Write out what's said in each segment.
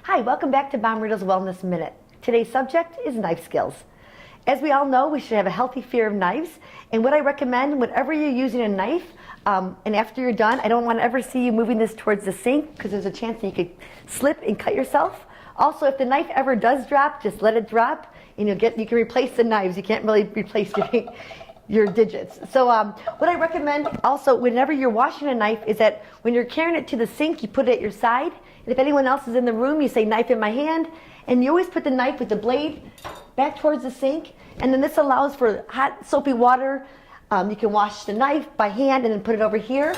Hi, welcome back to Bommarito's Wellness Minute. Today's subject is knife skills. As we all know, we should have a healthy fear of knives, and what I recommend whenever you're using a knife, and after you're done, I don't want to ever see you moving this towards the sink because there's a chance that you could slip and cut yourself. Also, if the knife ever does drop, just let it drop, and you can replace the knives. You can't really replace your digits. So what I recommend also whenever you're washing a knife is that when you're carrying it to the sink, you put it at your side. And if anyone else is in the room, you say knife in my hand. And you always put the knife with the blade back towards the sink. And then this allows for hot soapy water. You can wash the knife by hand and then put it over here.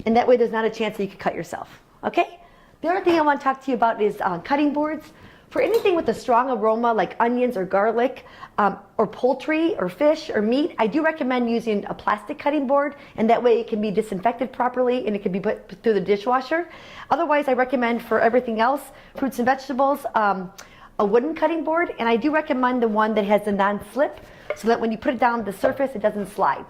And that way there's not a chance that you could cut yourself. Okay? The other thing I want to talk to you about is cutting boards. For anything with a strong aroma like onions or garlic, or poultry or fish or meat, I do recommend using a plastic cutting board, and that way it can be disinfected properly and it can be put through the dishwasher. Otherwise, I recommend for everything else, fruits and vegetables, a wooden cutting board, and I do recommend the one that has a non-slip so that when you put it down the surface, it doesn't slide.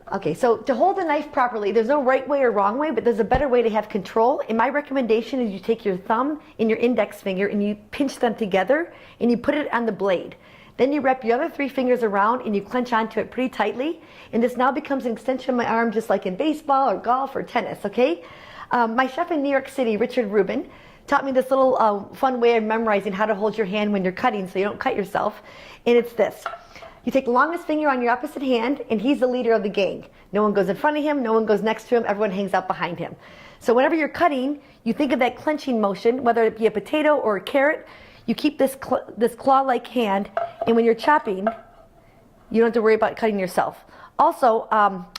Okay, so to hold a knife properly, there's no right way or wrong way, but there's a better way to have control. And my recommendation is you take your thumb and your index finger and you pinch them together and you put it on the blade. Then you wrap your other 3 fingers around and you clench onto it pretty tightly. And this now becomes an extension of my arm, just like in baseball or golf or tennis, okay? My chef in New York City, Richard Rubin, taught me this little fun way of memorizing how to hold your hand when you're cutting so you don't cut yourself. And it's this. You take the longest finger on your opposite hand, and he's the leader of the gang. No one goes in front of him, no one goes next to him, everyone hangs out behind him. So whenever you're cutting, you think of that clenching motion, whether it be a potato or a carrot, you keep this claw-like hand, and when you're chopping, you don't have to worry about cutting yourself. Also,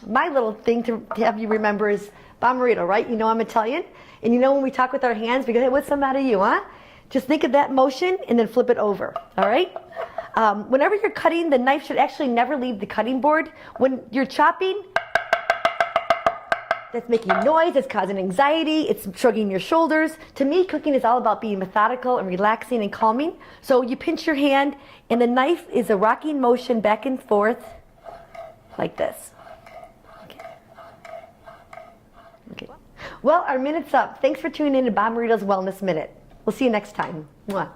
my little thing to have you remember is Bommarito, right? You know I'm Italian, and you know when we talk with our hands, we go, hey, what's the matter you, huh? Just think of that motion, and then flip it over, all right? Whenever you're cutting, the knife should actually never leave the cutting board. When you're chopping, that's making noise, it's causing anxiety, it's shrugging your shoulders. To me, cooking is all about being methodical and relaxing and calming. So you pinch your hand, and the knife is a rocking motion back and forth, like this. Okay. Well, our minute's up. Thanks for tuning in to Bommarito's Wellness Minute. We'll see you next time. Mwah.